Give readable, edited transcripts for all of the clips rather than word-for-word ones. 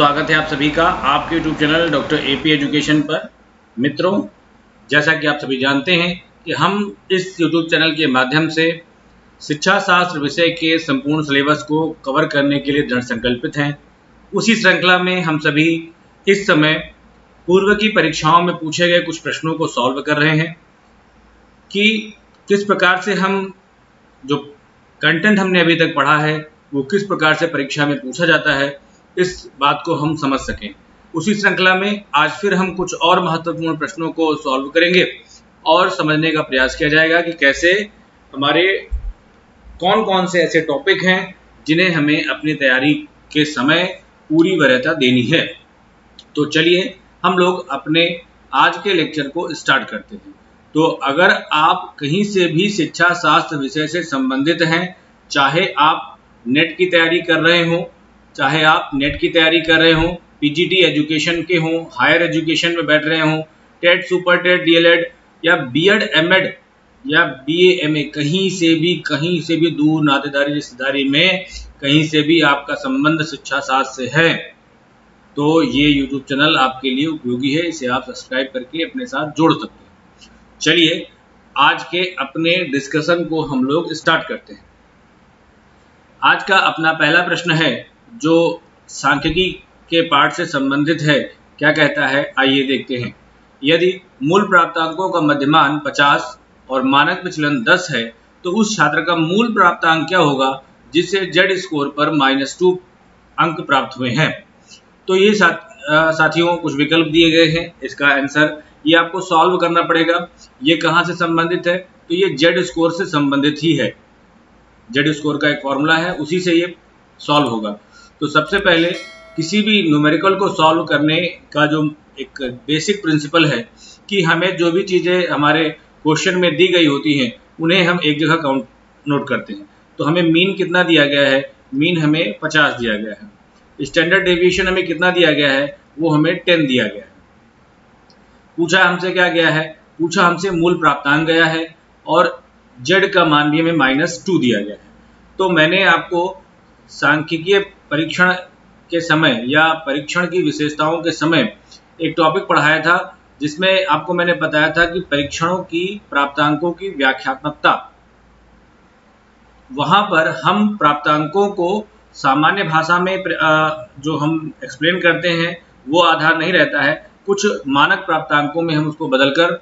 स्वागत है आप सभी का आपके YouTube channel doctor AP education पर। मित्रों, जैसा कि आप सभी जानते हैं कि हम इस यूट्यूब चैनल के माध्यम से शिक्षा शास्त्र विषय के संपूर्ण सिलेबस को कवर करने के लिए दृढ़ संकल्पित हैं। उसी श्रृंखला में हम सभी इस समय पूर्व की परीक्षाओं में पूछे गए कुछ प्रश्नों को सॉल्व कर रहे हैं कि किस प्रकार से हम जो कंटेंट हमने अभी तक पढ़ा है वो किस प्रकार से परीक्षा में पूछा जाता है, इस बात को हम समझ सकें। उसी श्रृंखला में आज फिर हम कुछ और महत्वपूर्ण प्रश्नों को सॉल्व करेंगे और समझने का प्रयास किया जाएगा कि कैसे हमारे कौन कौन से ऐसे टॉपिक हैं जिन्हें हमें अपनी तैयारी के समय पूरी वरीयता देनी है। तो चलिए हम लोग अपने आज के लेक्चर को स्टार्ट करते हैं। तो अगर आप कहीं से भी शिक्षा शास्त्र विषय से संबंधित हैं, चाहे आप नेट की तैयारी कर रहे हो, चाहे आप नेट की तैयारी कर रहे हो, पीजीटी एजुकेशन के हों, हायर एजुकेशन में बैठ रहे हों, टेट सुपर टेट डीएलएड या बीएड एमएड या बीए एमए, कहीं से भी दूर नातेदारी रिश्तेदारी में कहीं से भी आपका संबंध शिक्षा शास्त्र से है तो ये यूट्यूब चैनल आपके लिए उपयोगी है। इसे आप सब्सक्राइब करके अपने साथ जोड़ सकते हैं। चलिए आज के अपने डिस्कशन को हम लोग स्टार्ट करते हैं। आज का अपना पहला प्रश्न है जो सांख्यिकी के पाठ से संबंधित है। क्या कहता है, आइए देखते हैं। यदि मूल प्राप्तांकों का मध्यमान 50 और मानक विचलन 10 है तो उस छात्र का मूल प्राप्तांक क्या होगा जिससे जेड स्कोर पर -2 अंक प्राप्त हुए हैं। तो ये साथियों कुछ विकल्प दिए गए हैं। इसका आंसर ये आपको सॉल्व करना पड़ेगा। ये कहाँ से संबंधित है, तो ये जेड स्कोर से संबंधित ही है। जेड स्कोर का एक फॉर्मूला है, उसी से ये सॉल्व होगा। तो सबसे पहले किसी भी न्यूमेरिकल को सॉल्व करने का जो एक बेसिक प्रिंसिपल है कि हमें जो भी चीज़ें हमारे क्वेश्चन में दी गई होती हैं उन्हें हम एक जगह काउंट नोट करते हैं। तो हमें मीन कितना दिया गया है, मीन हमें 50 दिया गया है। स्टैंडर्ड डेविएशन हमें कितना दिया गया है, वो हमें 10 दिया गया है। पूछा हमसे क्या गया है, पूछा हमसे मूल प्राप्तांक गया है और जेड का मान भी हमें -2 दिया गया है। तो मैंने आपको सांख्यिकीय परीक्षण के समय या परीक्षण की विशेषताओं के समय एक टॉपिक पढ़ाया था जिसमें आपको मैंने बताया था कि परीक्षणों की प्राप्तांकों की व्याख्यात्मकता, वहां पर हम प्राप्तांकों को सामान्य भाषा में जो हम एक्सप्लेन करते हैं वो आधार नहीं रहता है। कुछ मानक प्राप्तांकों में हम उसको बदलकर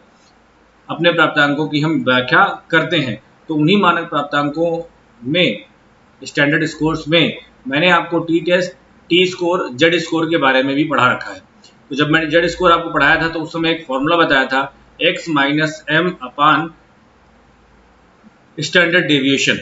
अपने प्राप्तांकों की हम व्याख्या करते हैं। तो उन्हीं मानक प्राप्तांकों में स्टैंडर्ड स्कोर्स में मैंने आपको T test, T score, Z score के बारे में भी पढ़ा रखा है। तो जब मैंने जेड स्कोर आपको पढ़ाया था तो उस समय एक फॉर्मूला बताया था x - m अपान स्टैंडर्ड डेविएशन।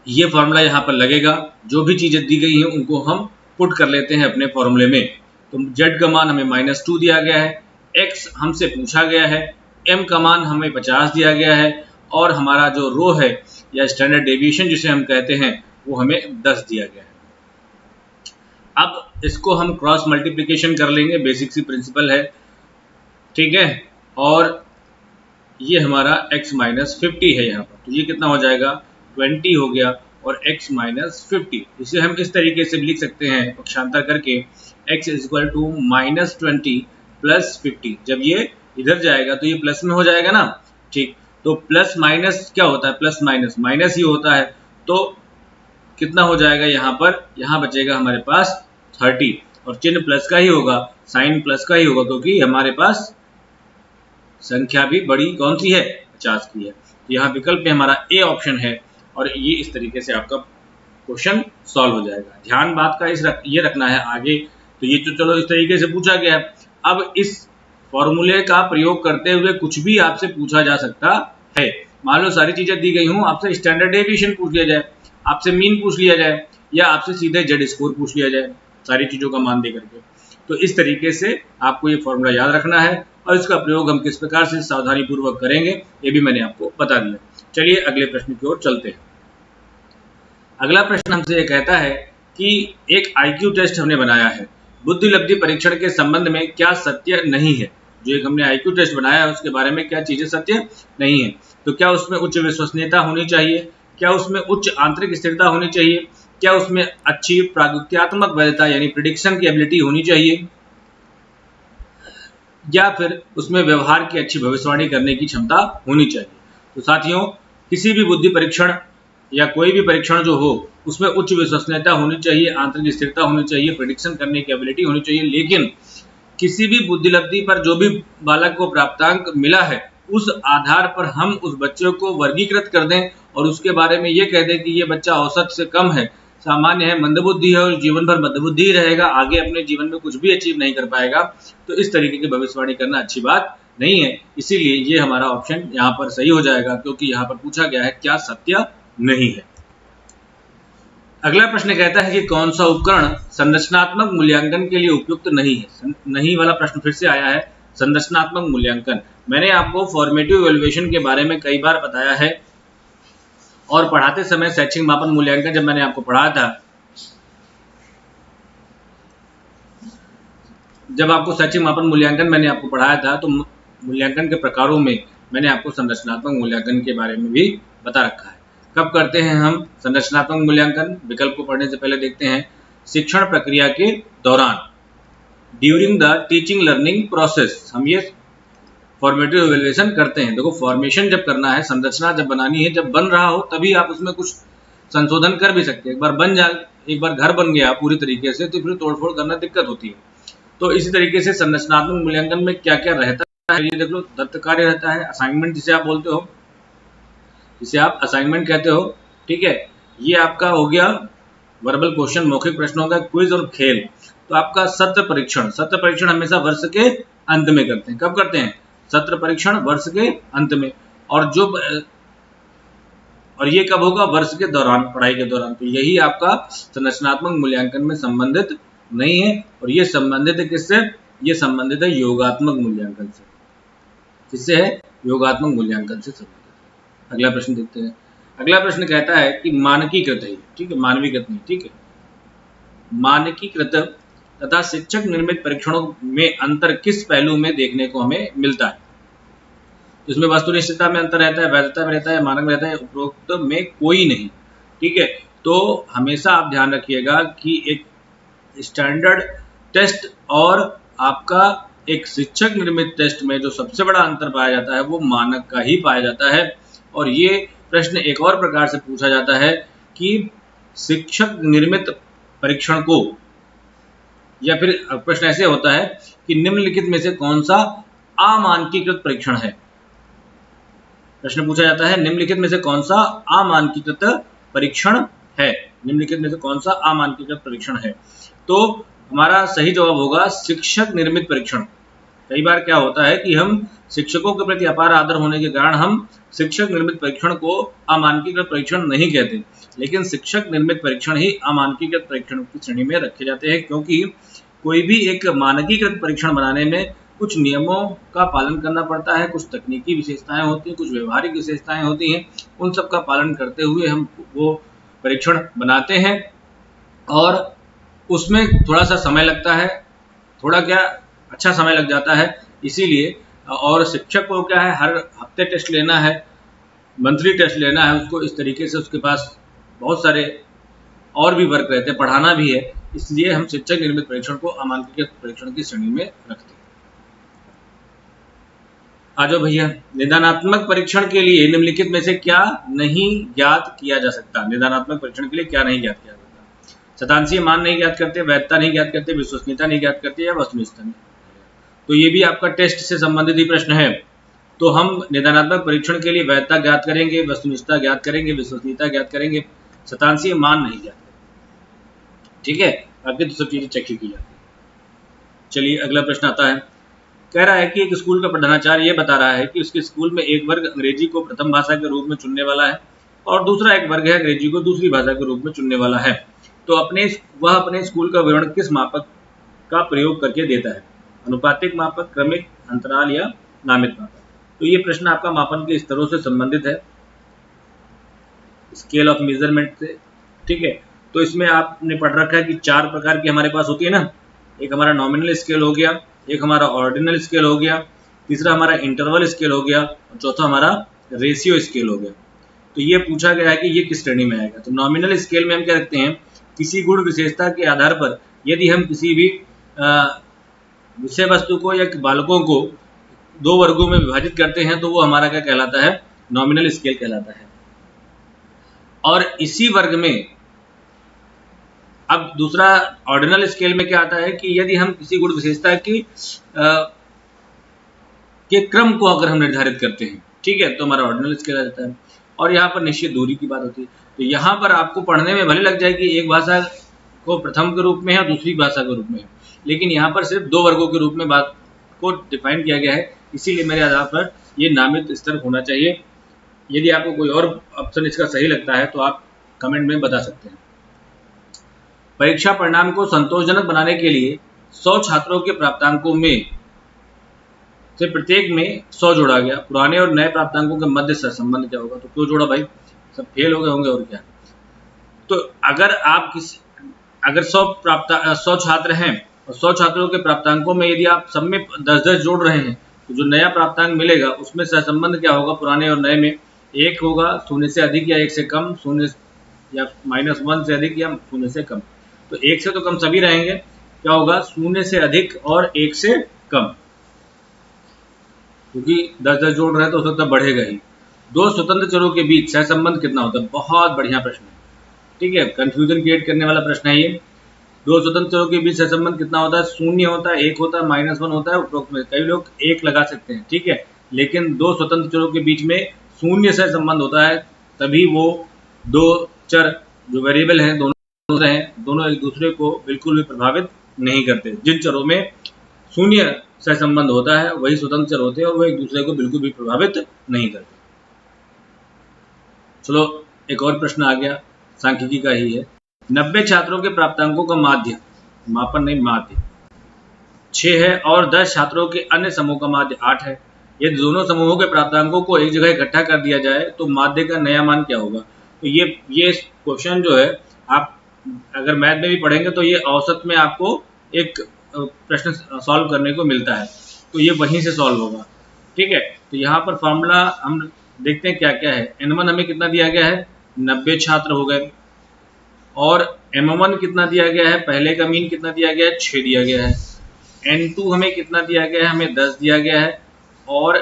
ये फॉर्मूला यहाँ पर लगेगा। जो भी चीज़ें दी गई हैं उनको हम पुट कर लेते हैं अपने फॉर्मूले में। तो जेड का मान हमें -2 दिया गया है, x हमसे पूछा गया है, m का मान हमें 50 दिया गया है और हमारा जो रो है या स्टैंडर्ड डेविएशन जिसे हम कहते हैं वो हमें 10 दिया गया है। अब इसको हम क्रॉस मल्टीप्लिकेशन कर लेंगे, बेसिक सी प्रिंसिपल है, ठीक है। और ये हमारा x - 50 है यहाँ पर, तो ये कितना हो जाएगा, 20 हो गया और x - 50। इसे हम इस तरीके से भी लिख सकते हैं पक्षांतर करके, x = -20 + 50। जब ये इधर जाएगा तो ये प्लस में हो जाएगा ना, ठीक। तो प्लस माइनस क्या होता है, प्लस माइनस माइनस ही होता है। तो कितना हो जाएगा यहाँ पर, यहाँ बचेगा हमारे पास 30 और चिन्ह प्लस का ही होगा, साइन प्लस का ही होगा क्योंकि हमारे पास संख्या भी बड़ी कौन सी है, 50 की है। तो यहाँ विकल्प में हमारा ए ऑप्शन है और ये इस तरीके से आपका क्वेश्चन सॉल्व हो जाएगा। ध्यान बात का ये रखना है आगे। तो ये तो चलो इस तरीके से पूछा गया है। अब इस फॉर्मूले का प्रयोग करते हुए कुछ भी आपसे पूछा जा सकता है। मान लो सारी चीजें दी गई हूँ, आपसे स्टैंडर्ड डेविएशन पूछ लिया जाए, आपसे मीन पूछ लिया जाए या आपसे सीधे जेड स्कोर पूछ लिया जाए सारी चीजों का मान दे करके। तो इस तरीके से आपको ये फॉर्मूला याद रखना है और इसका प्रयोग हम किस प्रकार से सावधानी पूर्वक करेंगे ये भी मैंने आपको बता दिया। चलिए अगले प्रश्न की ओर चलते हैं। अगला प्रश्न हमसे ये कहता है कि एक IQ टेस्ट हमने बनाया है, बुद्धि लब्धि परीक्षण के संबंध में क्या सत्य नहीं है। जो एक हमने IQ टेस्ट बनाया है उसके बारे में क्या चीजें सत्य नहीं है। तो क्या उसमें उच्च विश्वसनीयता होनी चाहिए, क्या उसमें उच्च आंतरिक स्थिरता होनी चाहिए, क्या उसमें अच्छी प्रागुक्यात्मक वैधता यानी प्रिडिक्शन की एबिलिटी होनी चाहिए, या फिर उसमें व्यवहार की अच्छी भविष्यवाणी करने की क्षमता होनी चाहिए। तो साथियों, किसी भी बुद्धि परीक्षण या कोई भी परीक्षण जो हो उसमें उच्च विश्वसनीयता होनी चाहिए, आंतरिक स्थिरता होनी चाहिए, प्रिडिक्शन करने की एबिलिटी होनी चाहिए। लेकिन किसी भी बुद्धिलब्धि पर जो भी बालक को प्राप्तांक मिला है उस आधार पर हम उस बच्चे को वर्गीकृत कर दें और उसके बारे में ये कह दें कि ये बच्चा औसत से कम है, सामान्य है, मंदबुद्धि है और जीवन भर मंदबुद्धि ही रहेगा, आगे अपने जीवन में कुछ भी अचीव नहीं कर पाएगा, तो इस तरीके की भविष्यवाणी करना अच्छी बात नहीं है। इसीलिए ये हमारा ऑप्शन यहाँ पर सही हो जाएगा, क्योंकि यहाँ पर पूछा गया है क्या सत्य नहीं है। अगला प्रश्न कहता है कि कौन सा उपकरण संरचनात्मक मूल्यांकन के लिए उपयुक्त नहीं है। नहीं वाला प्रश्न फिर से आया है, संरचनात्मक मूल्यांकन। मैंने आपको फॉर्मेटिव इवैल्यूएशन के बारे में कई बार बताया है और पढ़ाते समय शैक्षिक मापन मूल्यांकन जब मैंने आपको पढ़ाया था, जब आपको शैक्षिक मापन मूल्यांकन मैंने आपको पढ़ाया था तो मूल्यांकन के प्रकारों में मैंने आपको संरचनात्मक मूल्यांकन के बारे में भी बता रखा है। कब करते हैं हम संरचनात्मक मूल्यांकन? विकल्प को पढ़ने से पहले देखते हैं। शिक्षण प्रक्रिया के दौरान, during the teaching learning process, हम ये फॉर्मेटिव इवैल्यूएशन करते हैं। देखो, फॉर्मेशन जब करना है, संरचना जब बनानी है, जब बन रहा हो तभी आप उसमें कुछ संशोधन कर भी सकते हैं। एक बार बन जाए, एक बार घर बन गया पूरी तरीके से तो फिर तोड़फोड़ करना दिक्कत होती है। तो इसी तरीके से संरचनात्मक मूल्यांकन में क्या क्या रहता है ये देख लो। दत्त कार्य रहता है, असाइनमेंट जिसे आप बोलते हो, जिसे आप असाइनमेंट कहते हो, ठीक है। ये आपका हो गया वर्बल क्वेश्चन, मौखिक प्रश्नों का क्विज और खेल। तो आपका सत्र परीक्षण, सत्र परीक्षण हमेशा वर्ष के अंत में करते हैं। कब करते हैं? सत्र परीक्षण वर्ष के अंत में। और ये कब होगा? वर्ष के दौरान, पढ़ाई के दौरान। तो यही आपका संरचनात्मक मूल्यांकन में संबंधित नहीं है। और ये संबंधित है किससे? ये संबंधित है योगात्मक मूल्यांकन से। किससे है? योगात्मक मूल्यांकन से संबंधित। अगला प्रश्न देखते हैं। अगला प्रश्न कहता है कि मानकीकृत है, ठीक है, मानवीकृत नहीं, ठीक है। मानकीकृत तथा शिक्षक निर्मित परीक्षणों में अंतर किस पहलू में देखने को हमें मिलता है? इसमें वस्तुनिष्ठता में अंतर रहता है, वैधता में रहता है, मानक में रहता है, उपरोक्त में कोई नहीं, ठीक है। तो हमेशा आप ध्यान रखिएगा कि एक स्टैंडर्ड टेस्ट और आपका एक शिक्षक निर्मित टेस्ट में जो सबसे बड़ा अंतर पाया जाता है वो मानक का ही पाया जाता है। और ये प्रश्न एक और प्रकार से पूछा जाता है कि शिक्षक निर्मित परीक्षण को, या फिर प्रश्न ऐसे होता है कि निम्नलिखित में से कौन सा अमानकीकृत परीक्षण है। प्रश्न पूछा जाता है निम्नलिखित में से कौन सा अमानकीकृत परीक्षण है, निम्नलिखित में से कौन सा अमानकीकृत परीक्षण है। तो हमारा सही जवाब होगा शिक्षक निर्मित परीक्षण। कई बार क्या होता है कि हम शिक्षकों के प्रति अपार आदर होने के कारण हम शिक्षक निर्मित परीक्षण को अमानकीकृत परीक्षण नहीं कहते, लेकिन शिक्षक निर्मित परीक्षण ही अमानकीकृत परीक्षण की श्रेणी में रखे जाते हैं, क्योंकि कोई भी एक मानकीकृत परीक्षण बनाने में कुछ नियमों का पालन करना पड़ता है, कुछ तकनीकी विशेषताएं होती हैं, कुछ व्यवहारिक विशेषताएं होती हैं, उन सब का पालन करते हुए हम वो परीक्षण बनाते हैं और उसमें थोड़ा सा समय लगता है, थोड़ा क्या अच्छा समय लग जाता है। इसीलिए और शिक्षक को क्या है, हर हफ्ते टेस्ट लेना है, मंथली टेस्ट लेना है उसको, इस तरीके से उसके पास बहुत सारे और भी वर्क रहते हैं, पढ़ाना भी है, इसलिए हम शिक्षक निर्मित परीक्षण को अमानकीकृत परीक्षण की श्रेणी में रखते हैं। आ जाओ भैया, निदानात्मक परीक्षण के लिए निम्नलिखित में से क्या नहीं ज्ञात किया जा सकता? निदानात्मक परीक्षण के लिए क्या नहीं ज्ञात किया जाता? शतांशीय मान नहीं ज्ञात करते, वैधता नहीं ज्ञात करते, विश्वसनीयता नहीं ज्ञात करते, या वस्तुनिष्ठता नहीं। तो ये भी आपका टेस्ट से संबंधित ही प्रश्न है। तो हम निदानात्मक परीक्षण के लिए वैधता ज्ञात करेंगे, वस्तुनिष्ठता ज्ञात करेंगे, विश्वसनीयता ज्ञात करेंगे, शतांशीय मान नहीं ज्ञात करेंगे, ठीक है। बाकी तो सब चीजें चेक की जाती है। चलिए अगला प्रश्न आता है, कह रहा है कि एक स्कूल का प्रधानाचार्य ये बता रहा है कि उसके स्कूल में एक वर्ग अंग्रेजी को प्रथम भाषा के रूप में चुनने वाला है और दूसरा एक वर्ग है अंग्रेजी को दूसरी भाषा के रूप में चुनने वाला है। तो वह अपने स्कूल का विवरण किस मापक का प्रयोग करके देता है? अनुपातिक मापक, क्रमिक, अंतराल या नामित मापक? तो ये प्रश्न आपका मापन के स्तरों से संबंधित है, स्केल ऑफ मेजरमेंट से, ठीक है। तो इसमें आपने पढ़ रखा है कि 4 प्रकार की हमारे पास होती है ना। एक हमारा नॉमिनल स्केल हो गया, एक हमारा ऑर्डिनल स्केल हो गया, तीसरा हमारा इंटरवल स्केल हो गया और चौथा हमारा रेशियो स्केल हो गया। तो ये पूछा गया है कि ये किस श्रेणी में आएगा। तो नॉमिनल स्केल में हम क्या रखते हैं किसी गुण विशेषता के आधार पर यदि हम किसी भी विषय वस्तु को या बालकों को दो वर्गों में विभाजित करते हैं तो वो हमारा क्या कहलाता है, नॉमिनल स्केल कहलाता है। और इसी वर्ग में अब दूसरा ऑर्डिनल स्केल में क्या आता है कि यदि हम किसी गुण विशेषता की के क्रम को अगर हम निर्धारित करते हैं, ठीक है, तो हमारा ऑर्डिनल स्केल आ जाता है। और यहाँ पर निश्चित दूरी की बात होती है। तो यहाँ पर आपको पढ़ने में भले लग जाए कि एक भाषा को प्रथम के रूप में है और दूसरी भाषा के रूप में है, लेकिन यहाँ पर सिर्फ दो वर्गों के रूप में बात को डिफाइन किया गया है, इसीलिए मेरे आधार पर ये नामित स्तर होना चाहिए। यदि आपको कोई और ऑप्शन इसका सही लगता है तो आप कमेंट में बता सकते हैं। परीक्षा परिणाम को संतोषजनक बनाने के लिए 100 छात्रों के प्राप्तांकों में से प्रत्येक में 100 जोड़ा गया। पुराने और नए प्राप्तांकों के मध्य सहसंबंध क्या होगा? तो क्यों जोड़ा भाई? सब फेल हो गए होंगे और क्या। तो अगर आप अगर 100 छात्र हैं और 100 छात्रों के प्राप्तांकों में यदि आप सब में 10-10 जोड़ रहे हैं तो जो नया प्राप्तांक मिलेगा उसमें सहसंबंध क्या होगा? पुराने और नए में 1 होगा, 0 से अधिक या 1 से कम, 0 या -1 से अधिक या 0 से कम। तो 1 से तो कम सभी रहेंगे, क्या होगा? 0 से अधिक और 1 से कम, क्योंकि 10-10 जोड़ रहे हैं तो हो सकता है बढ़ेगा ही। दो स्वतंत्र चरों के बीच सहसंबंध कितना होता है? बहुत बढ़िया प्रश्न है, ठीक है, कंफ्यूजन क्रिएट करने वाला प्रश्न है ये। दो स्वतंत्र चरों के बीच सहसंबंध कितना होता है? 0 होता है, 1 होता है, -1 होता है। उपरोक्त में कई लोग 1 लगा सकते हैं, ठीक है, लेकिन दो स्वतंत्र चरों के बीच में 0 से संबंध होता है, तभी वो दो चर जो वेरिएबल हैं दोनों एक दूसरे को बिल्कुल भी प्रभावित नहीं करते। जिन चरों में 0 सहसंबंध होता है वही स्वतंत्र चर होते हैं और वो एक दूसरे को बिल्कुल भी प्रभावित नहीं करते। चलो एक और प्रश्न आ गया, सांख्यिकी का ही है। 90 छात्रों के प्राप्तांकों का माध्य, मापन नहीं माध्य, 6 है और 10 छात्रों के अन्य समूह का माध्य 8 है। यदि दोनों समूहों के प्राप्तांकों को एक जगह इकट्ठा कर दिया जाए तो माध्य का नया मान क्या होगा? तो ये क्वेश्चन जो है आप अगर मैथ में भी पढ़ेंगे तो ये औसत में आपको एक प्रश्न सॉल्व करने को मिलता है, तो ये वहीं से सॉल्व होगा, ठीक है। तो यहाँ पर फॉर्मूला हम देखते हैं क्या क्या है। N1 हमें कितना दिया गया है? 90 छात्र हो गए। और M1 कितना दिया गया है? पहले का मीन कितना दिया गया है? 6 दिया गया है। N2 हमें कितना दिया गया है? हमें 10 दिया गया है। और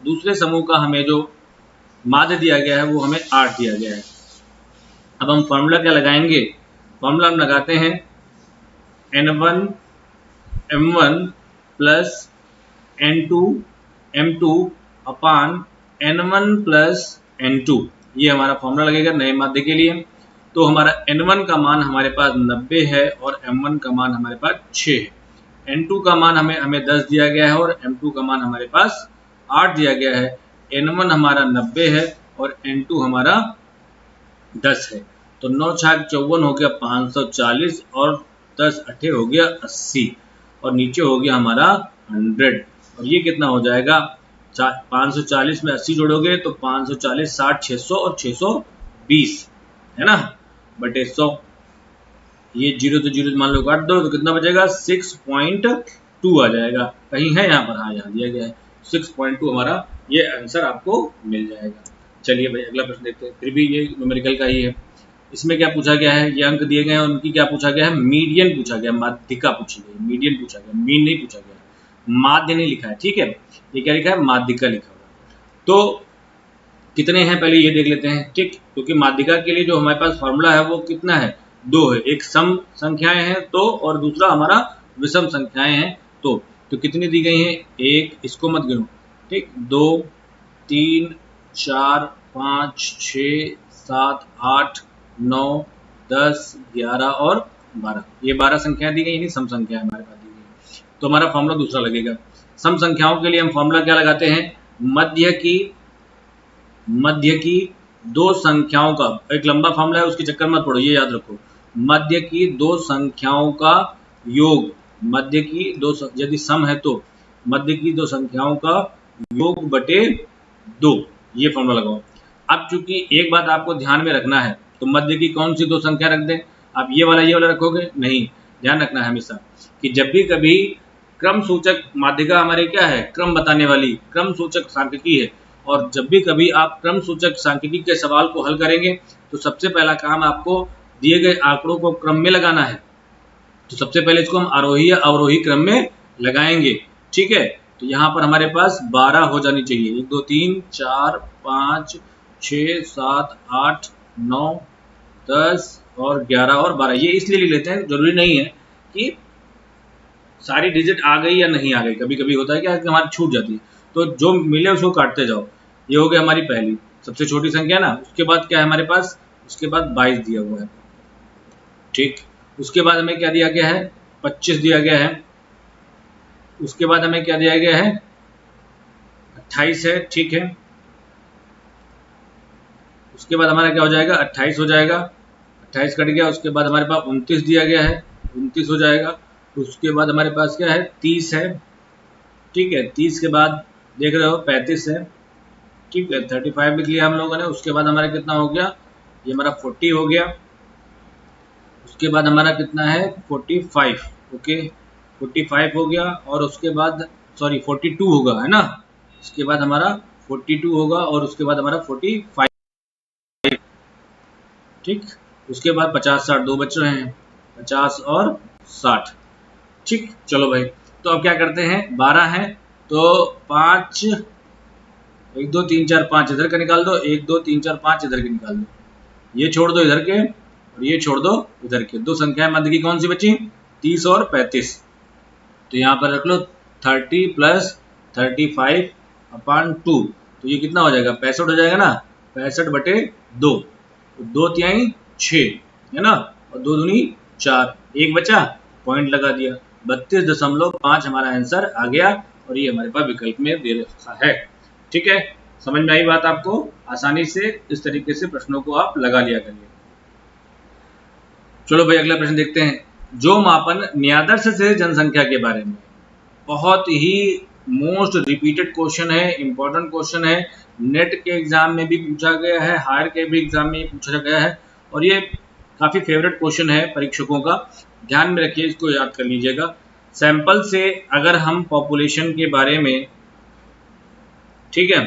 दूसरे समूह का हमें जो माध्य दिया गया है वो हमें 8 दिया गया है। अब हम फॉर्मूला क्या लगाएंगे? फॉर्मूला हम लगाते हैं N1 M1 plus N2 M2 अपान N1 प्लस N2, ये हमारा फॉर्मूला लगेगा नए माध्य के लिए। तो हमारा N1 का मान हमारे पास 90 है और M1 का मान हमारे पास 6 है। N2 का मान हमें 10 दिया गया है और M2 का मान हमारे पास 8 दिया गया है। N1 हमारा 90 है और N2 हमारा 10 है। तो 9 छाक 54 हो गया 540 और 10 अट्ठे हो गया 80 और नीचे हो गया हमारा 100। और ये कितना हो जाएगा? 540 में 80 जोड़ोगे तो 540, 60, 600 और 620 है ना, बटे 100। ये 0 तो 0 मान लो काट दो तो कितना बचेगा? 6.2 आ जाएगा। कहीं है यहाँ पर? हाँ, यहाँ दिया गया है 6.2 हमारा ये आंसर आपको मिल जाएगा। चलिए भाई अगला प्रश्न देखते हैं। फिर भी ये न्यूमेरिकल का ही है। इसमें क्या पूछा गया है? ये अंक दिए गए हैं, उनकी क्या पूछा गया है? मीडियन पूछा गया, माध्यिका पूछी गई, मीडियन पूछा गया, मीन नहीं पूछा गया, माध्य नहीं लिखा है, ठीक है। ये क्या लिखा है? माध्यिका लिखा हुआ। तो कितने हैं पहले ये देख लेते हैं, ठीक, क्योंकि माध्यिका के लिए जो हमारे पास फॉर्मूला है वो कितना है? 2 है। एक सम संख्याएं हैं तो, और दूसरा हमारा विषम संख्याएं हैं तो कितनी दी गई हैं? 1, इसको मत गिनो, ठीक, 2, 3, 4, 5, 6, 7, 8, 9, 10, 11 और 12, ये 12 संख्याएं दी गई, यानी सम संख्याएं हमारे पास दी गई। तो हमारा फॉर्मूला दूसरा लगेगा। सम संख्याओं के लिए हम फॉर्मूला क्या लगाते हैं? मध्य की दो संख्याओं का, एक लंबा फॉर्मूला है उसके चक्कर मत पड़ो, ये याद रखो। मध्य की दो संख्याओं का योग, मध्य की दो, यदि सम है तो मध्य की दो संख्याओं का योग बटे 2, ये फॉर्मूला लगाओ। अब चूंकि एक बात आपको ध्यान में रखना है, तो मध्य की कौन सी दो संख्या रख दें? आप ये वाला रखोगे? नहीं, ध्यान रखना है हमेशा कि जब भी कभी क्रम सूचक, माध्यिका हमारे क्या है? क्रम बताने वाली क्रम सूचक सांख्यिकी है। और जब भी कभी आप क्रम सूचक सांख्यिकी के सवाल को हल करेंगे तो सबसे पहला काम आपको दिए गए आंकड़ों को क्रम में लगाना है, तो सबसे पहले इसको हम आरोही या अवरोही क्रम में लगाएंगे। ठीक है, तो यहाँ पर हमारे पास 12 हो जानी चाहिए। 1 2 3 4 5 6 7 8 9 10 और 11 और 12। ये इसलिए ले लेते हैं, जरूरी नहीं है कि सारी डिजिट आ गई या नहीं आ गई, कभी कभी होता है कि हमारी छूट जाती है, तो जो मिले उसको काटते जाओ। ये हो गया हमारी पहली सबसे छोटी संख्या ना। उसके बाद क्या है हमारे पास, उसके बाद 22 दिया हुआ है। ठीक, उसके बाद हमें क्या दिया गया है, 25 दिया गया है। उसके बाद हमें क्या दिया गया है, 28 है। ठीक है, उसके बाद हमारा क्या हो जाएगा, 28 हो जाएगा, 28 कट गया। उसके बाद हमारे पास 29 दिया गया है, 29 हो जाएगा। उसके बाद हमारे पास क्या है, 30 है। ठीक है, 30 के बाद देख रहे हो 35 है। ठीक है, 35 लिख लिया हम लोगों ने। उसके बाद हमारा कितना हो गया, ये हमारा 40 हो गया। उसके बाद हमारा कितना है, 45। ओके, 45 हो गया। और उसके बाद 42 होगा, है ना। उसके बाद हमारा 42 होगा और उसके बाद हमारा 45। ठीक, उसके बाद 50 60 दो बच रहे हैं, 50 और 60। ठीक, चलो भाई, तो अब क्या करते हैं, 12 है तो 5 1 2 3 4 5 इधर का निकाल दो, 1 2 3 4 5 इधर के निकाल दो, ये छोड़ दो इधर के और ये छोड़ दो इधर के। दो संख्याएं मध्य की कौन सी बची, 30 और 35। तो यहाँ पर रख लो 30 प्लस 35/2, तो ये कितना हो जाएगा, 65 हो जाएगा ना, 65/2। तो 2 तिहाई 6 है ना, और 2 दूनी 4, एक बचा, पॉइंट लगा दिया। 32.5 हमारा आंसर आ गया और ये हमारे पास विकल्प में दे रखा है। ठीक है, समझ में आई बात आपको, आसानी से इस तरीके से प्रश्नों को आप लगा लिया करिए। चलो भाई अगला प्रश्न देखते हैं। जो मापन न्यादर्श से जनसंख्या के बारे में, बहुत ही मोस्ट रिपीटेड क्वेश्चन है, इंपॉर्टेंट क्वेश्चन है, नेट के एग्जाम में भी पूछा गया है, हायर के भी एग्जाम में पूछा गया है और ये काफी फेवरेट क्वेश्चन है परीक्षकों का। ध्यान में रखिए, इसको याद कर लीजिएगा। सैंपल से अगर हम पॉपुलेशन के बारे में, ठीक है,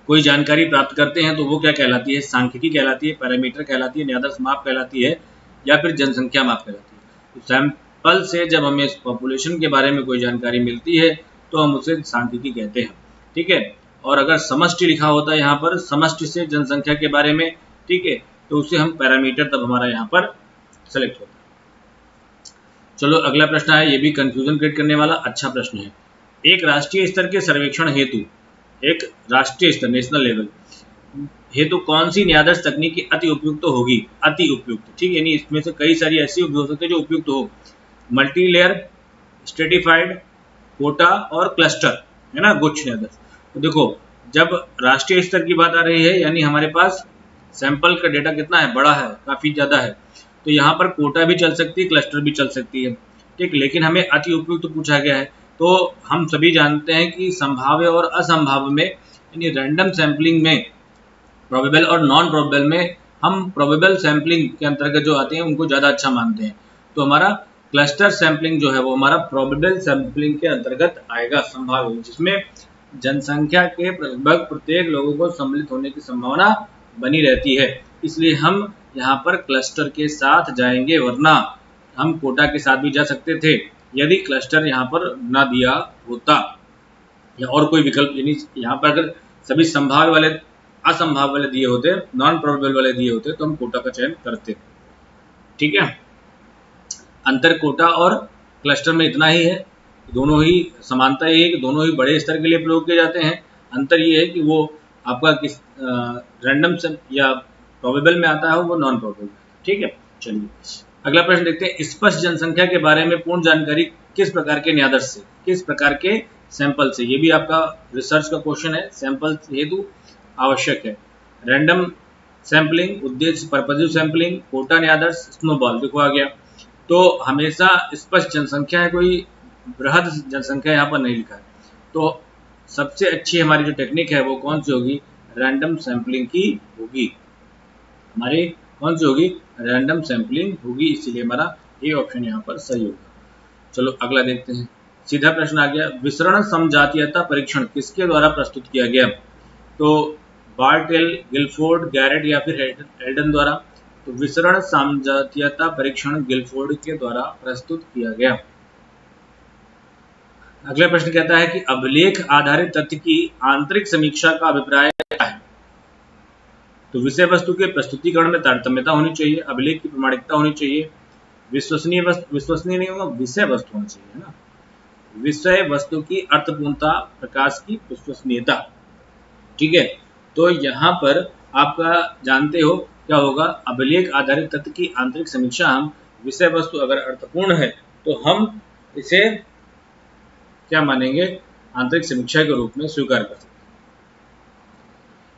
कोई जानकारी प्राप्त करते हैं तो वो क्या कहलाती है, सांख्यिकी कहलाती है, पैरामीटर कहलाती है, न्यादर्श माप कहलाती है, या फिर जनसंख्या माप कहलाती है। तो सैंपल से जब हमें पॉपुलेशन के बारे में कोई जानकारी मिलती है तो हम उसे सांख्यिकी कहते हैं। ठीक है, और अगर समष्टि लिखा होता है यहाँ पर, समष्टि से जनसंख्या के बारे में, ठीक है, तो उसे हम पैरामीटर, तब हमारा यहाँ पर सेलेक्ट होता है। चलो अगला प्रश्न है, ये भी कंफ्यूजन क्रिएट करने वाला अच्छा प्रश्न है। एक राष्ट्रीय स्तर के सर्वेक्षण हेतु, एक राष्ट्रीय स्तर नेशनल लेवल हेतु कौन सी न्यादर्श तकनीक अति उपयुक्त होगी, अति उपयुक्त। ठीक है, यानी इसमें से कई सारी ऐसी हो सकती है जो उपयुक्त हो। मल्टी लेयर, स्ट्रेटिफाइड, कोटा और क्लस्टर, है ना, गुच्छ न्यादर्श। तो देखो, जब राष्ट्रीय स्तर की बात आ रही है, यानी हमारे पास सैंपल का डेटा कितना है, बड़ा है, काफी ज्यादा है, तो यहाँ पर कोटा भी चल सकती है, क्लस्टर भी चल सकती है। ठीक, लेकिन हमें अति उपयुक्त पूछा गया है। तो हम सभी जानते हैं कि संभाव्य और असंभाव्य में, यानी रैंडम सैंपलिंग में, प्रोबेबल और नॉन प्रोबेबल में, हम प्रोबेबल सैंपलिंग के अंतर्गत जो आते हैं उनको ज़्यादा अच्छा मानते हैं। तो हमारा क्लस्टर सैंपलिंग जो है वो हमारा प्रोबेबल सैंपलिंग के अंतर्गत आएगा, संभाव्य, जिसमें जनसंख्या के लगभग प्रत्येक लोगों को सम्मिलित होने की संभावना बनी रहती है। इसलिए हम यहाँ पर क्लस्टर के साथ जाएंगे, वरना हम कोटा के साथ भी जा सकते थे यदि क्लस्टर यहाँ पर ना दिया होता, या और कोई विकल्प, यानी यहाँ पर अगर सभी संभाव्य वाले, असंभाव्य वाले दिए होते, नॉन प्रोबेबल वाले दिए होते, तो हम कोटा का चयन करते। ठीक है, अंतर कोटा और क्लस्टर में इतना ही है, दोनों ही समानता ये है कि दोनों ही बड़े स्तर के लिए प्रयोग किए जाते हैं। अंतर ये है कि वो आपका किस रैंडम से या प्रोबेबल में आता है, वो नॉन प्रोबेबल। ठीक है, चलिए अगला प्रश्न देखते हैं। स्पष्ट जनसंख्या के बारे में पूर्ण जानकारी किस प्रकार के न्यादर्श से, किस प्रकार के सैंपल से, ये भी आपका रिसर्च का क्वेश्चन है, सैंपल हेतु आवश्यक है। रैंडम सैंपलिंग, उद्देश्य पर्पजिव सैंपलिंग, कोटा न्यादर्श, स्नोबॉल, देखो आ गया। तो हमेशा स्पष्ट जनसंख्या है, कोई बृहद जनसंख्या यहाँ पर नहीं लिखा है। तो सबसे अच्छी हमारी जो टेक्निक है वो कौन सी होगी, रैंडम सैंपलिंग की होगी, हमारी कौन सी होगी, रैंडम सैंपलिंग होगी। इसीलिए हमारा ये ऑप्शन यहाँ पर सही होगा। चलो अगला देखते हैं, सीधा प्रश्न आ गया। विसरण समजातीयता परीक्षण किसके द्वारा प्रस्तुत किया गया, तो बार्टेल, गिलफोर्ड, गैरेट या फिर एल्डन द्वारा। तो विसरण समजातीयता परीक्षण गिलफोर्ड के द्वारा प्रस्तुत किया गया। अगला प्रश्न कहता है कि अभिलेख आधारित तथ्य की आंतरिक समीक्षा का अभिप्राय क्या है? तो विषय वस्तु के प्रस्तुतिकरण में तारतम्यता होनी चाहिए, अभिलेख की प्रामाणिकता होनी चाहिए, विश्वसनीय नहीं होगा, विषय वस्तु होनी चाहिए ना, विषय वस्तु की अर्थपूर्णता, प्रकाश की विश्वसनीयता। ठीक है, तो यहाँ पर आपका जानते हो क्या होगा, अभिलेख आधारित तथ्य की आंतरिक समीक्षा, हम विषय वस्तु अगर अर्थपूर्ण है तो हम इसे क्या मानेंगे, आंतरिक समीक्षा के रूप में स्वीकार कर सकते हैं।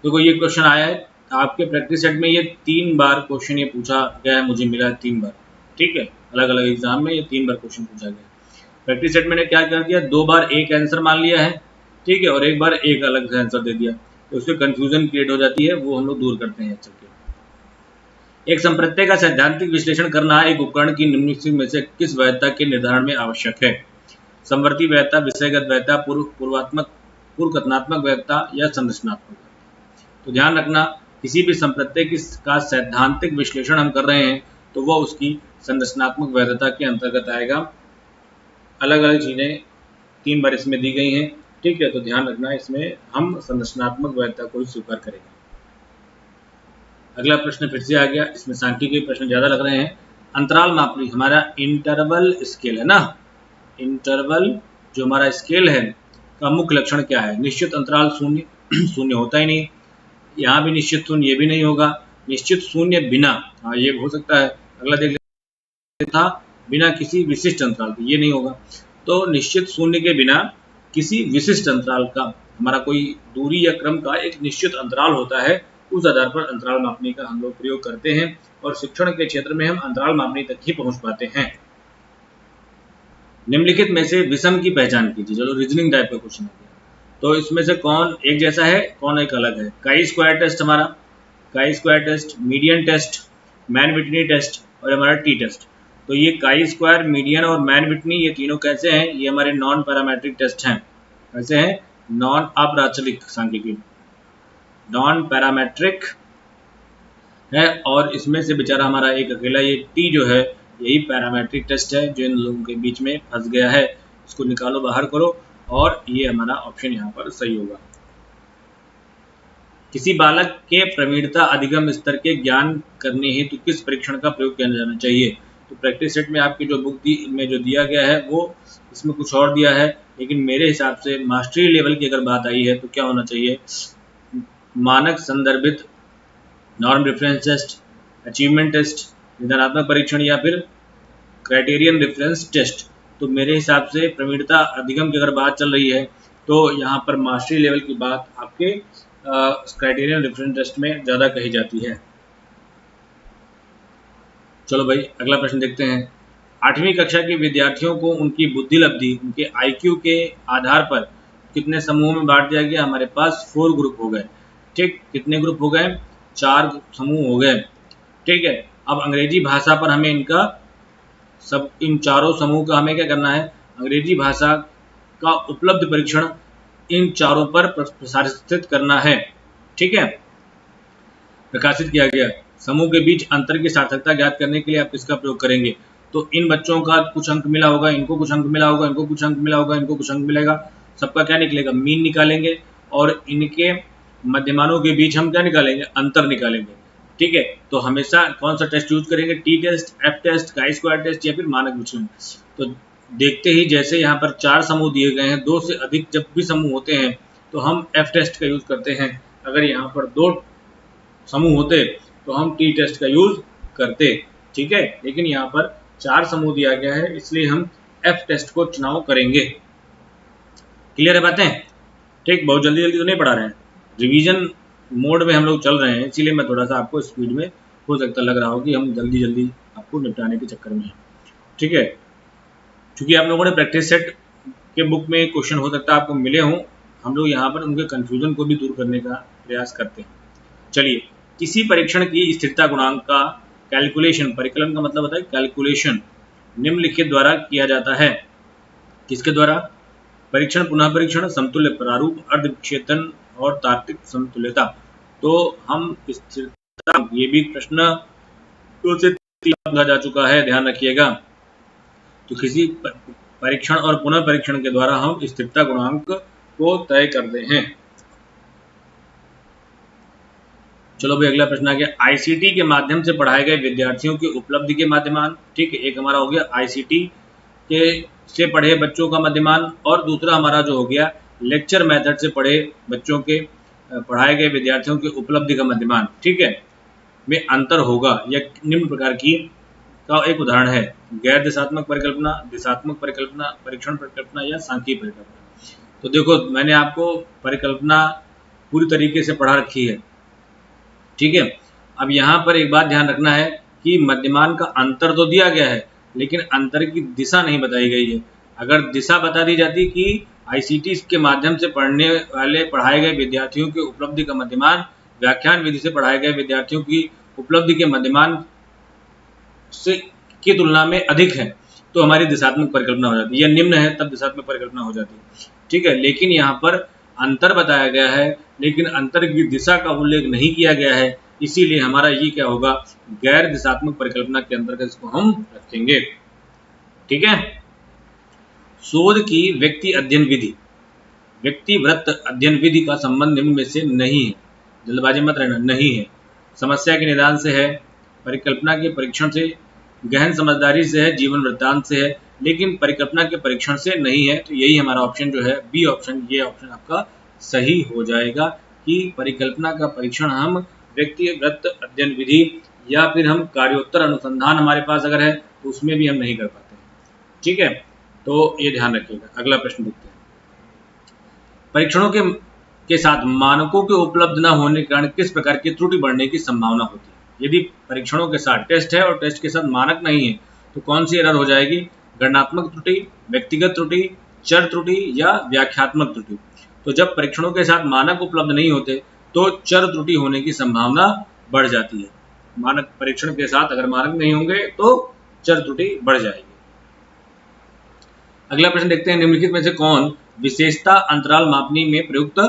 देखो ये क्वेश्चन आया है आपके प्रैक्टिस सेट में, ये 3 बार क्वेश्चन ये पूछा गया है, मुझे मिला है 3 बार। ठीक है, अलग अलग एग्जाम में ये 3 बार क्वेश्चन पूछा गया। प्रैक्टिस सेट मैंने क्या कर दिया, 2 बार एक आंसर मान लिया है, ठीक है, और 1 बार एक अलग से आंसर दे दिया, तो उससे कंफ्यूजन क्रिएट हो जाती है, वो हम लोग दूर करते हैं। चल के एक संप्रत्यय का सैद्धांतिक विश्लेषण करना एक उपकरण की निम्नलिखित में से किस वैधता के निर्धारण में आवश्यक है? समवर्ती वैधता, विषयगत वैधता, पूर्वकथनात्मक वैधता या संरचनात्मक वैधता। तो ध्यान रखना, किसी भी संप्रत्यय का सैद्धांतिक विश्लेषण हम कर रहे हैं तो वह उसकी संरचनात्मक वैधता के अंतर्गत आएगा। अलग अलग चीजें 3 बार इसमें दी गई हैं, ठीक है, तो ध्यान रखना, इसमें हम संरचनात्मक वैधता को ही स्वीकार करेंगे। अगला प्रश्न फिर से आ गया, इसमें सांख्यिकीय प्रश्न ज्यादा लग रहे हैं। अंतराल मापनी, हमारा इंटरवल स्केल है ना, इंटरवल जो हमारा स्केल है का मुख्य लक्षण क्या है? निश्चित अंतराल शून्य, शून्य होता ही नहीं, यहाँ भी निश्चित शून्य, ये भी नहीं होगा, निश्चित शून्य बिना, हाँ ये हो सकता है। अगला देख लेते था, बिना किसी विशिष्ट अंतराल के, ये नहीं होगा। तो निश्चित शून्य के बिना किसी विशिष्ट अंतराल का, हमारा कोई दूरी या क्रम का एक निश्चित अंतराल होता है, उस आधार पर अंतराल मापनी का हम लोग प्रयोग करते हैं, और शिक्षण के क्षेत्र में हम अंतराल मापनी तक ही पहुंच पाते हैं। निम्नलिखित में से विषम की पहचान कीजिए। चलो रीजनिंग टाइप का क्वेश्चन है, तो इसमें से कौन एक जैसा है, कौन एक अलग है? काई स्क्वायर टेस्ट, हमारा chi square test, median test, Mann Whitney test और हमारा टी टेस्ट। तो ये काई स्क्वायर, मीडियन और मैन विटनी, ये तीनों कैसे हैं? ये हमारे नॉन पैरामेट्रिक टेस्ट हैं। कैसे हैं? नॉन अप्राचलिक सांख्यिकी, नॉन पैरामेट्रिक है, और इसमें से बेचारा हमारा एक अकेला ये टी जो है, यही पैरामेट्रिक टेस्ट है जो इन लोगों के बीच में फंस गया है। इसको निकालो, बाहर करो, और ये हमारा ऑप्शन यहाँ पर सही होगा। किसी बालक के प्रवीणता अधिगम स्तर के ज्ञान करने हेतु किस परीक्षण का प्रयोग किया जाना चाहिए? तो प्रैक्टिस सेट में आपकी जो बुक में जो दिया गया है वो इसमें कुछ और दिया है, लेकिन मेरे हिसाब से मास्टरी लेवल की अगर बात आई है तो क्या होना चाहिए? मानक संदर्भित, norm reference test, achievement test, निदानात्मक परीक्षण या फिर क्राइटेरियन रेफरेंस टेस्ट। तो मेरे हिसाब से प्रवीणता अधिगम की अगर बात चल रही है तो यहाँ पर मास्टरी लेवल की बात आपके क्राइटेरियन रेफरेंस टेस्ट में ज़्यादा कही जाती है। चलो भाई अगला प्रश्न देखते हैं। 8वीं कक्षा के विद्यार्थियों को उनकी बुद्धि लब्धि, उनके IQ के आधार पर कितने समूहों में बांट दिया गया? हमारे पास 4 ग्रुप हो गए। ठीक, कितने ग्रुप हो गए? 4 समूह हो गए। ठीक है, अब अंग्रेजी भाषा पर हमें इनका सब, इन चारों समूह का हमें क्या करना है? अंग्रेजी भाषा का उपलब्ध परीक्षण इन चारों पर प्रसारित करना है। ठीक है, प्रकाशित किया गया। समूह के बीच अंतर की सार्थकता ज्ञात करने के लिए आप किसका प्रयोग करेंगे? तो इन बच्चों का कुछ अंक मिला होगा, इनको कुछ अंक मिला होगा, इनको कुछ अंक मिला होगा, इनको कुछ अंक मिलेगा, सबका क्या निकलेगा? मीन निकालेंगे, और इनके मध्यमानों के बीच हम क्या निकालेंगे? अंतर निकालेंगे। ठीक है, तो हमेशा कौन सा टेस्ट यूज करेंगे? T test, F test, chi square test या फिर मानक विचलन। तो देखते ही जैसे यहाँ पर 4 समूह दिए गए हैं, 2 से अधिक जब भी समूह होते हैं तो हम एफ टेस्ट का यूज करते हैं। अगर यहाँ पर 2 समूह होते तो हम टी टेस्ट का यूज करते। ठीक है, लेकिन यहाँ पर 4 समूह दिया गया है, इसलिए हम एफ टेस्ट को चुनाव करेंगे। क्लियर है बातें? ठीक, बहुत जल्दी जल्दी तो नहीं पढ़ा रहे हैं, रिवीजन मोड में हम लोग चल रहे हैं, इसीलिए मैं थोड़ा सा आपको स्पीड में हो सकता लग रहा हो कि हम जल्दी जल्दी आपको निपटाने के चक्कर में हैं। ठीक है, क्योंकि आप लोगों ने प्रैक्टिस सेट के बुक में क्वेश्चन हो सकता है आपको मिले हों, हम लोग यहाँ पर उनके कन्फ्यूजन को भी दूर करने का प्रयास करते हैं। चलिए, किसी परीक्षण की स्थिरता गुणांक का कैलकुलेशन, परिकलन का मतलब होता है कैलकुलेशन, निम्नलिखित द्वारा किया जाता है। किसके द्वारा? परीक्षण, पुनः परीक्षण, समतुल्य प्रारूप, अर्ध विक्षेपण और तार्किक समतुल्यता। तो हम स्थिरता, ये भी प्रश्न 2 से 3 पूछा जा चुका है, ध्यान रखिएगा। तो किसी परीक्षण और पुनः परीक्षण के द्वारा हम स्थिरता गुणांक को तय करते हैं। चलो भाई अगला प्रश्न आ गया, आईसीटी के माध्यम से पढ़ाए गए विद्यार्थियों की उपलब्धि के मध्यमान। ठीक है, एक हमारा हो गया आईसीटी के से पढ़े बच्चों का मध्यमान, और दूसरा हमारा जो हो गया लेक्चर मेथड से पढ़े बच्चों के पढ़ाए गए विद्यार्थियों की उपलब्धि का मध्यमान। ठीक है, में अंतर होगा। यह निम्न प्रकार की का एक उदाहरण है, गैर दिशात्मक परिकल्पना, दिशात्मक परिकल्पना, परीक्षण परिकल्पना या सांख्यिक परिकल्पना। तो देखो मैंने आपको परिकल्पना पूरी तरीके से पढ़ा रखी है। ठीक है, अब यहाँ पर एक बात ध्यान रखना है कि मध्यमान का अंतर तो दिया गया है, लेकिन अंतर की दिशा नहीं बताई गई है। अगर दिशा बता दी जाती कि आईसीटी के माध्यम से पढ़ाए गए विद्यार्थियों की उपलब्धि का मध्यमान व्याख्यान विधि से पढ़ाए गए विद्यार्थियों की उपलब्धि के मध्यमान से की तुलना में अधिक है, तो हमारी दिशात्मक परिकल्पना हो जाती है, या निम्न है तब दिशात्मक परिकल्पना हो जाती है। ठीक है, लेकिन यहाँ पर अंतर बताया गया है, लेकिन अंतर की दिशा का उल्लेख नहीं किया गया है, इसीलिए हमारा ये क्या होगा, गैर दिशात्मक परिकल्पना के अंतर्गत इसको हम रखेंगे। ठीक है, शोध की व्यक्ति अध्ययन विधि, व्यक्तिवृत्त अध्ययन विधि का संबंध निम्न में से नहीं है, जल्दबाजी मत रहना, नहीं है। समस्या के निदान से है, परिकल्पना के परीक्षण से, गहन समझदारी से है, जीवन वृत्तांत से है, लेकिन परिकल्पना के परीक्षण से नहीं है। तो यही हमारा ऑप्शन जो है बी ऑप्शन, ये ऑप्शन आपका सही हो जाएगा कि परिकल्पना का परीक्षण हम व्यक्तिवृत्त अध्ययन विधि या फिर हम कार्योत्तर अनुसंधान हमारे पास अगर है तो उसमें भी हम नहीं कर पाते। ठीक है, तो ये ध्यान रखिएगा। अगला प्रश्न देखते हैं, परीक्षणों के साथ मानकों के उपलब्ध न होने के कारण किस प्रकार की त्रुटि बढ़ने की संभावना होती है। यदि परीक्षणों के साथ टेस्ट है और टेस्ट के साथ मानक नहीं है तो कौन सी एरर हो जाएगी, गणनात्मक त्रुटि, व्यक्तिगत त्रुटि, चर त्रुटि या व्याख्यात्मक त्रुटि। तो जब परीक्षणों के साथ मानक उपलब्ध नहीं होते तो चर त्रुटि होने की संभावना बढ़ जाती है। मानक परीक्षण के साथ अगर मानक नहीं होंगे तो चर त्रुटि बढ़ जाएगी। अगला प्रश्न देखते हैं, निम्नलिखित में से कौन विशेषता अंतराल मापनी में प्रयुक्त,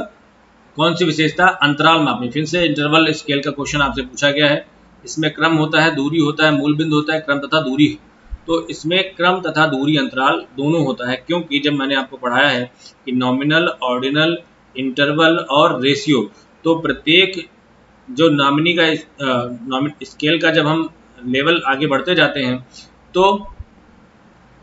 कौन सी विशेषता अंतराल मापनी, फिर से इंटरवल स्केल का क्वेश्चन आपसे पूछा गया है। इसमें क्रम होता है, दूरी होता है, मूल बिंदु होता है, क्रम तथा दूरी। तो इसमें क्रम तथा दूरी अंतराल दोनों होता है, क्योंकि जब मैंने आपको पढ़ाया है कि नॉमिनल, ऑर्डिनल, इंटरवल और रेशियो, तो प्रत्येक जो नॉमिनी का स्केल का जब हम लेवल आगे बढ़ते जाते हैं तो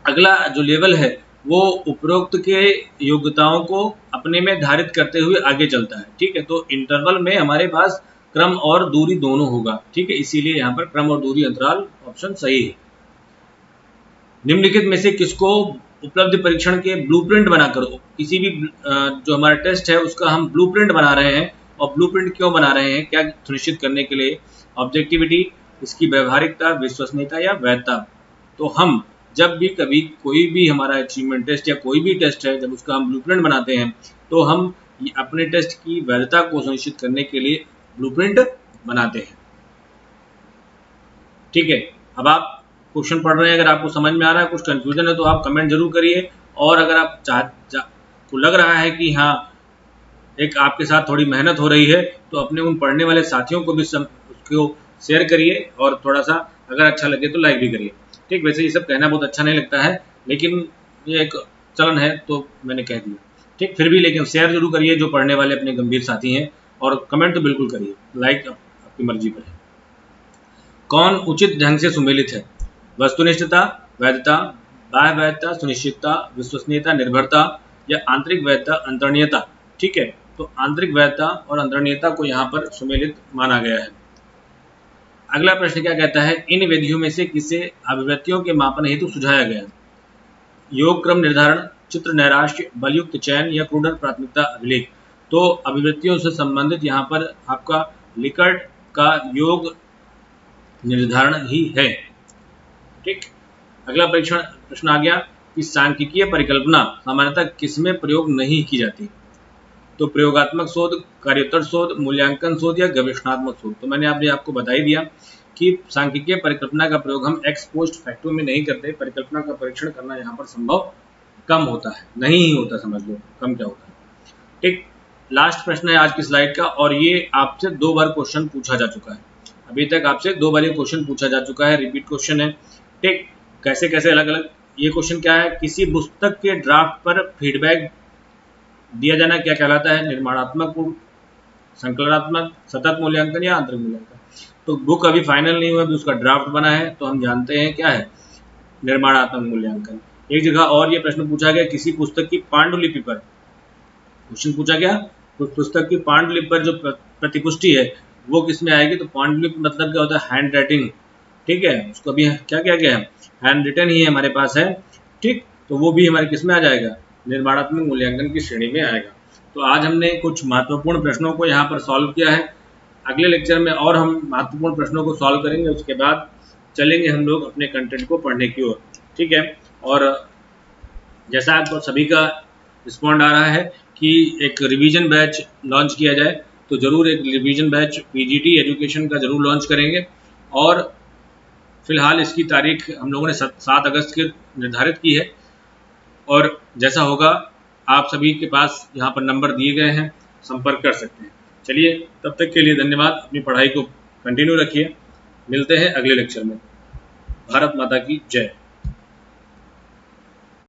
अगला जो लेवल है वो उपरोक्त के योग्यताओं को अपने में धारित करते हुए आगे चलता है। ठीक है, तो इंटरवल में हमारे पास क्रम और दूरी दोनों होगा। ठीक है, इसीलिए यहाँ पर क्रम और दूरी अंतराल ऑप्शन सही है। निम्नलिखित में से किसको उपलब्धि परीक्षण के ब्लूप्रिंट बनाकर, किसी भी जो हमारा टेस्ट है उसका हम ब्लूप्रिंट बना रहे हैं, और ब्लूप्रिंट क्यों बना रहे हैं, क्या सुनिश्चित करने के लिए, ऑब्जेक्टिविटी, इसकी व्यवहारिकता, विश्वसनीयता या वैधता। तो हम जब भी कभी कोई भी हमारा अचीवमेंट टेस्ट या कोई भी टेस्ट है, जब उसका हम ब्लूप्रिंट बनाते हैं तो हम अपने टेस्ट की वैधता को सुनिश्चित करने के लिए ब्लूप्रिंट बनाते हैं। ठीक है, अब आप क्वेश्चन पढ़ रहे हैं, अगर आपको समझ में आ रहा है, कुछ कंफ्यूजन है तो आप कमेंट जरूर करिए, और अगर आप को लग रहा है कि हाँ एक आपके साथ थोड़ी मेहनत हो रही है तो अपने उन पढ़ने वाले साथियों को भी उसको शेयर करिए, और थोड़ा सा अगर अच्छा लगे तो लाइक भी करिए। ठीक, वैसे ये सब कहना बहुत अच्छा नहीं लगता है, लेकिन ये एक चलन है तो मैंने कह दिया। ठीक, फिर भी लेकिन शेयर जरूर करिए जो पढ़ने वाले अपने गंभीर साथी हैं, और कमेंट तो बिल्कुल करिए, लाइक आपकी मर्जी पर है। कौन उचित ढंग से सुमेलित है, वस्तुनिष्ठता, वैधता, बाह्य वैधता, सुनिश्चितता, विश्वसनीयता, निर्भरता या आंतरिक वैधता, अंतरणीयता। ठीक है, तो आंतरिक वैधता और अंतरणीयता को यहाँ पर सुमेलित माना गया है। अगला प्रश्न क्या कहता है, इन विधियों में से किसे अभिव्यक्तियों के मापन हेतु सुझाया गया है, योग क्रम निर्धारण, चित्र नैराश्य, बलयुक्त चयन या क्रूडर प्राथमिकता अभिलेख। तो अभिव्यक्तियों से संबंधित यहाँ पर आपका लिकर्ट का योग निर्धारण ही है। ठीक, अगला प्रश्न आ गया कि सांख्यिकीय परिकल्पना सामान्यतः किसमें प्रयोग नहीं की जाती। तो प्रयोगात्मक शोध, कार्योत्तर शोध, मूल्यांकन शोध या गवेषणात्मक शोध। तो मैंने आपको बता ही दिया कि सांख्यिकीय परिकल्पना का प्रयोग हम एक्स पोस्ट फैक्टो में नहीं करते, परिकल्पना का परीक्षण करना यहाँ पर संभव कम होता है, नहीं ही होता, समझ लो कम क्या होता है। ठीक, लास्ट प्रश्न है आज की स्लाइड का, और ये आपसे 2 बार क्वेश्चन पूछा जा चुका है। अभी तक आपसे 2 बार ये क्वेश्चन पूछा जा चुका है, रिपीट क्वेश्चन है। ठीक, कैसे कैसे अलग अलग। ये क्वेश्चन क्या है, किसी पुस्तक के ड्राफ्ट पर फीडबैक दिया जाना क्या कहलाता है, निर्माणात्मक, संकलनात्मक, सतत मूल्यांकन या आंतरिक मूल्यांकन। तो बुक अभी फाइनल नहीं हुआ, अभी उसका ड्राफ्ट बना है, तो हम जानते हैं क्या है, निर्माणात्मक मूल्यांकन। एक जगह और ये प्रश्न पूछा गया, किसी पुस्तक की पांडुलिपि पर, क्वेश्चन पूछा गया तो पुस्तक की पांडुलिपि पर जो प्रतिपुष्टि है वो किस में आएगी। तो पांडुलिपि मतलब क्या होता है, हैंड राइटिंग। ठीक है, उसको अभी क्या क्या गया है, हैंड रिटन ही हमारे पास है। ठीक, तो वो भी हमारे किस में आ जाएगा, निर्माणात्मक मूल्यांकन की श्रेणी में आएगा। तो आज हमने कुछ महत्वपूर्ण प्रश्नों को यहाँ पर सॉल्व किया है। अगले लेक्चर में और हम महत्वपूर्ण प्रश्नों को सॉल्व करेंगे, उसके बाद चलेंगे हम लोग अपने कंटेंट को पढ़ने की ओर। ठीक है, और जैसा आपको सभी का रिस्पॉन्ड आ रहा है कि एक रिवीजन बैच लॉन्च किया जाए, तो ज़रूर एक रिवीजन बैच पीजीटी एजुकेशन का ज़रूर लॉन्च करेंगे। और फिलहाल इसकी तारीख हम लोगों ने 7 अगस्त की निर्धारित की है, और जैसा होगा आप सभी के पास यहाँ पर नंबर दिए गए हैं, संपर्क कर सकते हैं। चलिए, तब तक के लिए धन्यवाद, अपनी पढ़ाई को कंटिन्यू रखिए। मिलते हैं अगले लेक्चर में। भारत माता की जय।